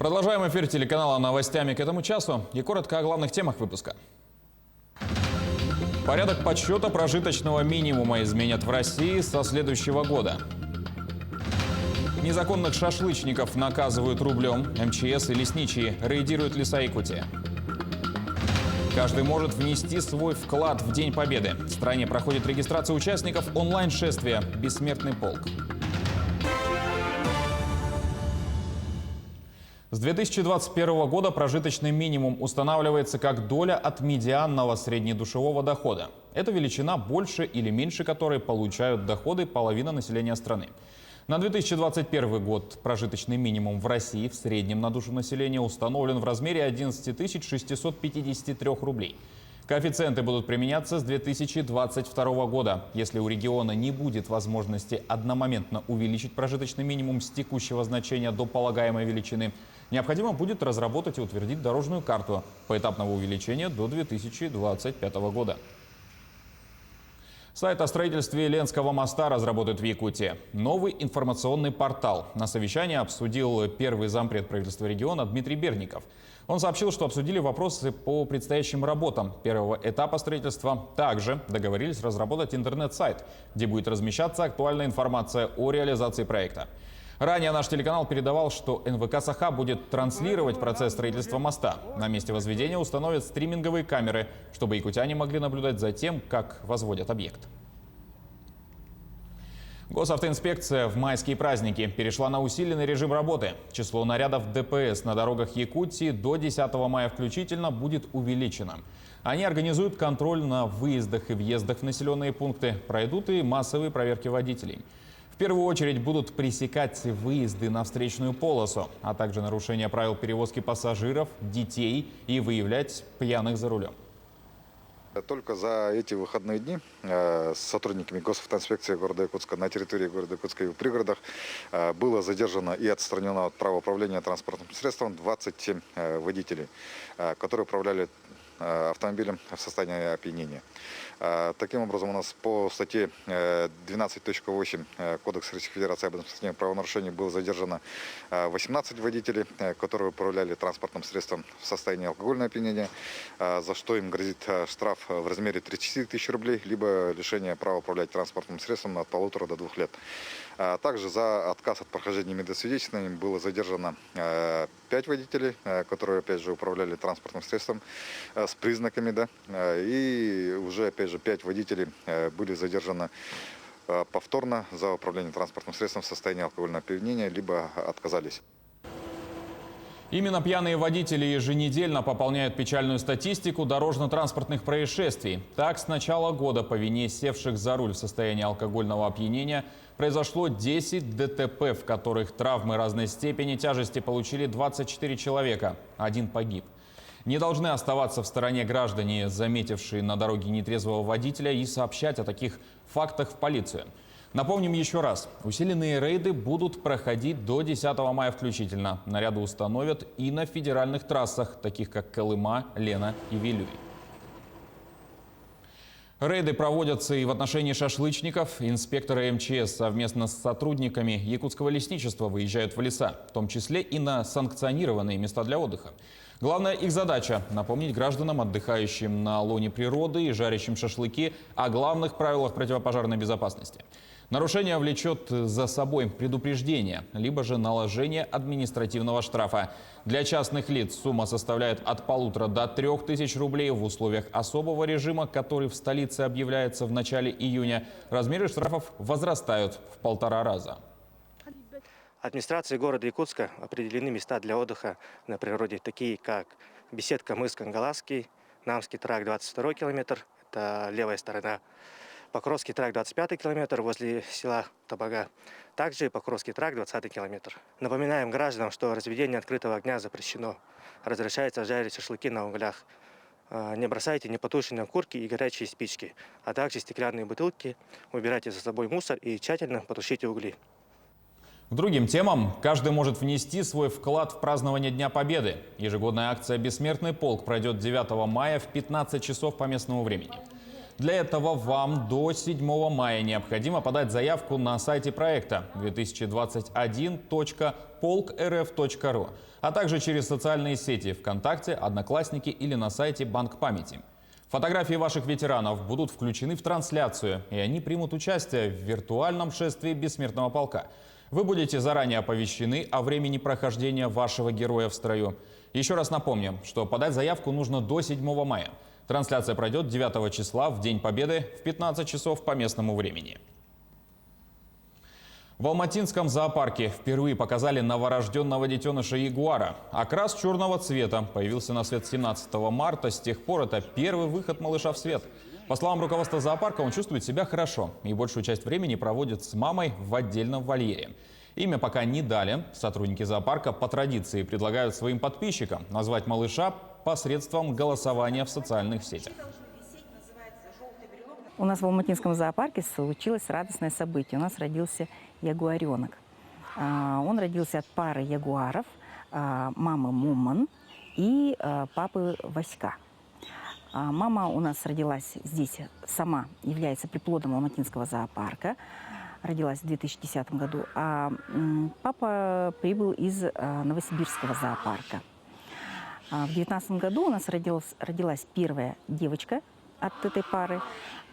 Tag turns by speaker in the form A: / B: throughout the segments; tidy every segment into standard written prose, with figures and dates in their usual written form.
A: Продолжаем эфир телеканала новостями к этому часу и коротко о главных темах выпуска. Порядок подсчета прожиточного минимума изменят в России со следующего года. Незаконных шашлычников наказывают рублем. МЧС и лесничие рейдируют леса Якутии. Каждый может внести свой вклад в День Победы. В стране проходит регистрация участников онлайн-шествия «Бессмертный полк». С 2021 года прожиточный минимум устанавливается как доля от медианного среднедушевого дохода. Это величина, больше или меньше которой получают доходы половина населения страны. На 2021 год прожиточный минимум в России в среднем на душу населения установлен в размере 11 653 рублей. Коэффициенты будут применяться с 2022 года. Если у региона не будет возможности одномоментно увеличить прожиточный минимум с текущего значения до полагаемой величины, необходимо будет разработать и утвердить дорожную карту поэтапного увеличения до 2025 года. Сайт о строительстве Ленского моста разработают в Якутии. Новый информационный портал. На совещании обсудил первый зампред правительства региона Дмитрий Берников. Он сообщил, что обсудили вопросы по предстоящим работам первого этапа строительства. Также договорились разработать интернет-сайт, где будет размещаться актуальная информация о реализации проекта. Ранее наш телеканал передавал, что НВК «Саха» будет транслировать процесс строительства моста. На месте возведения установят стриминговые камеры, чтобы якутяне могли наблюдать за тем, как возводят объект. Госавтоинспекция в майские праздники перешла на усиленный режим работы. Число нарядов ДПС на дорогах Якутии до 10 мая включительно будет увеличено. Они организуют контроль на выездах и въездах в населенные пункты, пройдут и массовые проверки водителей. В первую очередь будут пресекать выезды на встречную полосу, а также нарушение правил перевозки пассажиров, детей и выявлять пьяных за рулем.
B: Только за эти выходные дни с сотрудниками Госавтоинспекции города Якутска на территории города Якутска и в пригородах было задержано и отстранено от права управления транспортным средством 27 водителей, которые управляли автомобилем в состоянии опьянения. Таким образом, у нас по статье 12.8 Кодекса Российской Федерации об административных правонарушениях было задержано 18 водителей, которые управляли транспортным средством в состоянии алкогольного опьянения, за что им грозит штраф в размере 30 тысяч рублей, либо лишение права управлять транспортным средством от 1,5 до 2 лет. Также за отказ от прохождения медосвидетельствования было задержано 5 водителей, которые, опять же, управляли транспортным средством с признаками, и уже, опять же, 5 водителей были задержаны повторно за управление транспортным средством в состоянии алкогольного опьянения, либо отказались.
A: Именно пьяные водители еженедельно пополняют печальную статистику дорожно-транспортных происшествий. Так, с начала года по вине севших за руль в состоянии алкогольного опьянения произошло 10 ДТП, в которых травмы разной степени тяжести получили 24 человека. Один погиб. Не должны оставаться в стороне граждане, заметившие на дороге нетрезвого водителя, и сообщать о таких фактах в полицию. Напомним еще раз, усиленные рейды будут проходить до 10 мая включительно. Наряды установят и на федеральных трассах, таких как Колыма, Лена и Вилюй. Рейды проводятся и в отношении шашлычников. Инспекторы МЧС совместно с сотрудниками якутского лесничества выезжают в леса, в том числе и на санкционированные места для отдыха. Главная их задача – напомнить гражданам, отдыхающим на лоне природы и жарящим шашлыки, о главных правилах противопожарной безопасности. Нарушение влечет за собой предупреждение, либо же наложение административного штрафа. Для частных лиц сумма составляет от 1,5 до 3 тысяч рублей. В условиях особого режима, который в столице объявляется в начале июня, размеры штрафов возрастают в 1,5 раза.
C: Администрацией города Якутска определены места для отдыха на природе, такие как беседка мыс Кангаласский, Намский тракт 22 километр, это левая сторона, Покровский тракт 25 километр возле села Табага, также Покровский тракт 20 километр. Напоминаем гражданам, что разведение открытого огня запрещено. Разрешается жарить шашлыки на углях. Не бросайте непотушенные окурки и горячие спички, а также стеклянные бутылки. Убирайте за собой мусор и тщательно потушите угли.
A: К другим темам. Каждый может внести свой вклад в празднование Дня Победы. Ежегодная акция «Бессмертный полк» пройдет 9 мая в 15 часов по местному времени. Для этого вам до 7 мая необходимо подать заявку на сайте проекта 2021.polkrf.ru, а также через социальные сети ВКонтакте, Одноклассники или на сайте Банк памяти. Фотографии ваших ветеранов будут включены в трансляцию, и они примут участие в виртуальном шествии Бессмертного полка. Вы будете заранее оповещены о времени прохождения вашего героя в строю. Еще раз напомним, что подать заявку нужно до 7 мая. Трансляция пройдет 9 числа в День Победы в 15 часов по местному времени. В Алматинском зоопарке впервые показали новорожденного детеныша ягуара. Окрас черного цвета появился на свет 17 марта. С тех пор это первый выход малыша в свет. По словам руководства зоопарка, он чувствует себя хорошо и большую часть времени проводит с мамой в отдельном вольере. Имя пока не дали. Сотрудники зоопарка по традиции предлагают своим подписчикам назвать малыша посредством голосования в социальных сетях.
D: У нас в Алматинском зоопарке случилось радостное событие. У нас родился ягуаренок. Он родился от пары ягуаров, мамы Муман и папы Васька. Мама у нас родилась здесь, сама является приплодом Алматинского зоопарка. Родилась в 2010 году, а папа прибыл из Новосибирского зоопарка. В 2019 году у нас родилась первая девочка от этой пары.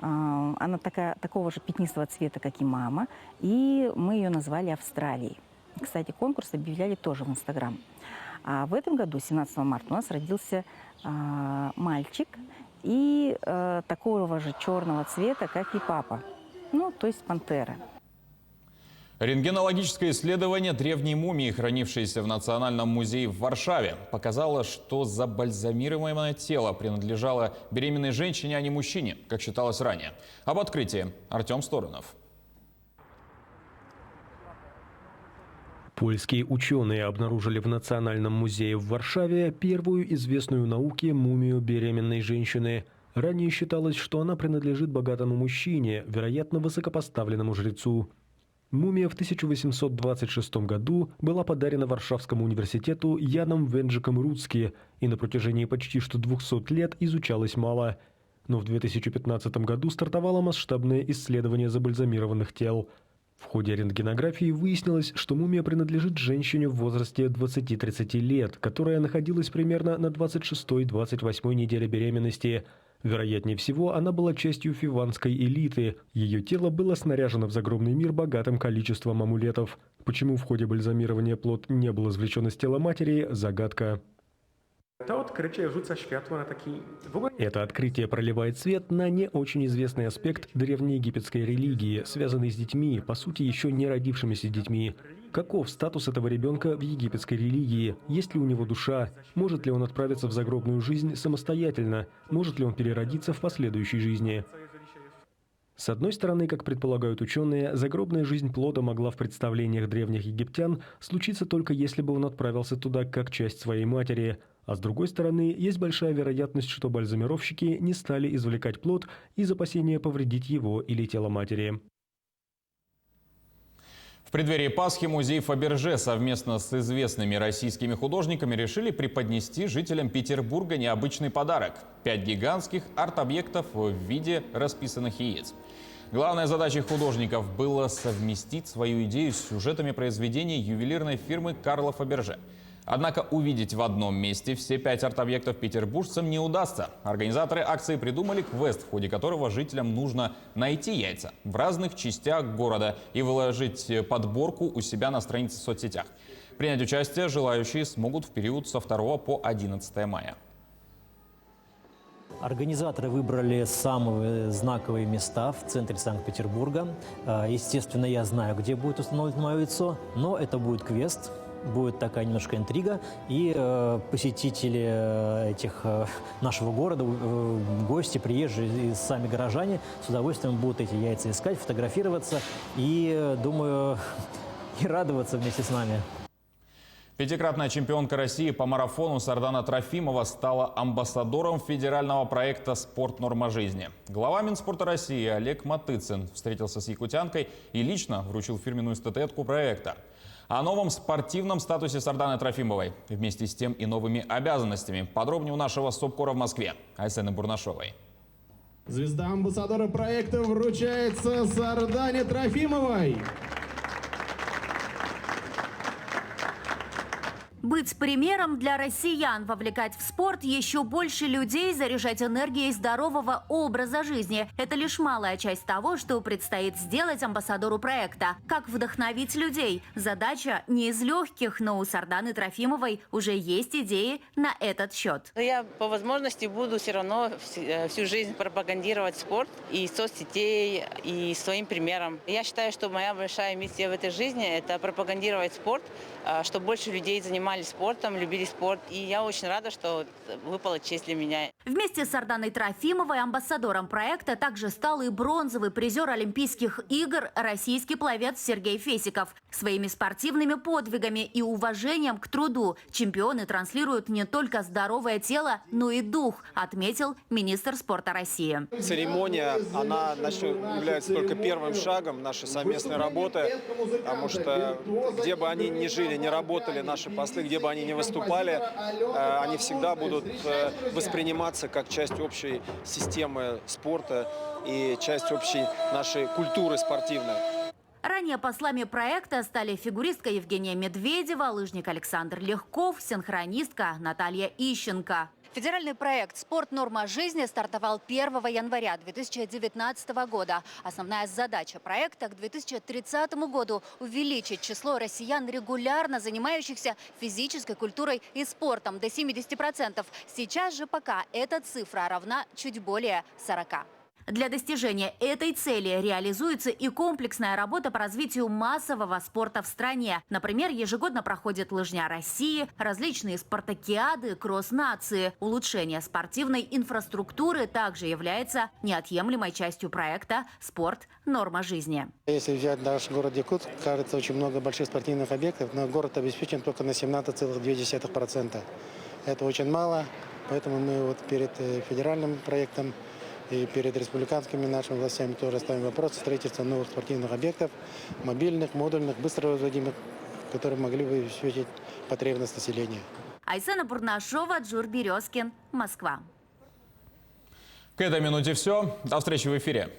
D: Она такого же пятнистого цвета, как и мама, и мы ее назвали Австралией. Кстати, конкурс объявляли тоже в Инстаграм. А в этом году, 17 марта, у нас родился мальчик и такого же черного цвета, как и папа, ну, то есть пантера.
A: Рентгенологическое исследование древней мумии, хранившейся в Национальном музее в Варшаве, показало, что забальзамируемое тело принадлежало беременной женщине, а не мужчине, как считалось ранее. Об открытии Артем Сторонов.
E: Польские ученые обнаружили в Национальном музее в Варшаве первую известную науке мумию беременной женщины. Ранее считалось, что она принадлежит богатому мужчине, вероятно, высокопоставленному жрецу. Мумия в 1826 году была подарена Варшавскому университету Яном Венджиком Руцки и на протяжении почти что 200 лет изучалась мало. Но в 2015 году стартовало масштабное исследование забальзамированных тел. В ходе рентгенографии выяснилось, что мумия принадлежит женщине в возрасте 20-30 лет, которая находилась примерно на 26-28 неделе беременности. Вероятнее всего, она была частью фиванской элиты. Ее тело было снаряжено в загробный мир богатым количеством амулетов. Почему в ходе бальзамирования плод не был извлечен из тела матери – загадка.
F: Это
E: открытие проливает свет на не очень известный аспект древнеегипетской религии, связанный с детьми, по сути, еще не родившимися детьми. Каков статус этого ребенка в египетской религии? Есть ли у него душа? Может ли он отправиться в загробную жизнь самостоятельно? Может ли он переродиться в последующей жизни? С одной стороны, как предполагают ученые, загробная жизнь плода могла в представлениях древних египтян случиться только если бы он отправился туда как часть своей матери. А с другой стороны, есть большая вероятность, что бальзамировщики не стали извлекать плод из опасения повредить его или тело матери.
A: В преддверии Пасхи музей Фаберже совместно с известными российскими художниками решили преподнести жителям Петербурга необычный подарок – 5 гигантских арт-объектов в виде расписанных яиц. Главной задачей художников было совместить свою идею с сюжетами произведений ювелирной фирмы Карла Фаберже. Однако увидеть в одном месте все 5 арт-объектов петербуржцам не удастся. Организаторы акции придумали квест, в ходе которого жителям нужно найти яйца в разных частях города и выложить подборку у себя на странице в соцсетях. Принять участие желающие смогут в период со 2 по 11 мая.
G: Организаторы выбрали самые знаковые места в центре Санкт-Петербурга. Естественно, я знаю, где будет установлено мое лицо, но это будет квест. Будет такая немножко интрига, и посетители нашего города, гости, приезжие и сами горожане с удовольствием будут эти яйца искать, фотографироваться и, думаю, и радоваться вместе с нами.
A: Пятикратная чемпионка России по марафону Сардана Трофимова стала амбассадором федерального проекта «Спорт. Норма жизни». Глава Минспорта России Олег Матыцин встретился с якутянкой и лично вручил фирменную статуэтку проекта. О новом спортивном статусе Сарданы Трофимовой, вместе с тем и новыми обязанностями, подробнее у нашего СОБКОРа в Москве Айсены Бурнашовой.
F: Звезда амбассадора проекта вручается Сардане Трофимовой.
H: Быть примером для россиян, вовлекать в спорт еще больше людей, заряжать энергией здорового образа жизни – это лишь малая часть того, что предстоит сделать амбассадору проекта. Как вдохновить людей? Задача не из легких, но у Сарданы Трофимовой уже есть идеи на этот счет.
I: Я по возможности буду все равно всю жизнь пропагандировать спорт и соцсетей, и своим примером. Я считаю, что моя большая миссия в этой жизни – это пропагандировать спорт, чтобы больше людей занимались спортом, любили спорт. И я очень рада, что выпала честь для меня.
H: Вместе с Сарданой Трофимовой амбассадором проекта также стал и бронзовый призер Олимпийских игр российский пловец Сергей Фесиков. Своими спортивными подвигами и уважением к труду чемпионы транслируют не только здоровое тело, но и дух, отметил министр спорта России.
J: Церемония, она является только первым шагом нашей совместной работы, потому что где бы они ни жили, ни работали, наши послы, где бы они ни выступали, они всегда будут восприниматься как часть общей системы спорта и часть общей нашей культуры спортивной.
H: Ранее послами проекта стали фигуристка Евгения Медведева, лыжник Александр Легков, синхронистка Наталья Ищенко. Федеральный проект «Спорт. Норма жизни» стартовал 1 января 2019 года. Основная задача проекта к 2030 году – увеличить число россиян, регулярно занимающихся физической культурой и спортом, до 70%. Сейчас же пока эта цифра равна чуть более 40%. Для достижения этой цели реализуется и комплексная работа по развитию массового спорта в стране. Например, ежегодно проходит лыжня России, различные спартакиады, кросс-нации. Улучшение спортивной инфраструктуры также является неотъемлемой частью проекта «Спорт. Норма жизни».
K: Если взять наш город Якутск, кажется, очень много больших спортивных объектов, но город обеспечен только на 17,2%. Это очень мало, поэтому мы вот перед федеральным проектом и перед республиканскими нашими властями тоже ставим вопрос строительства новых спортивных объектов, мобильных, модульных, быстро возводимых, которые могли бы обеспечить потребность населения.
H: Айсена Бурнашова, Джур Березкин, Москва.
A: К этой минуте все. До встречи в эфире.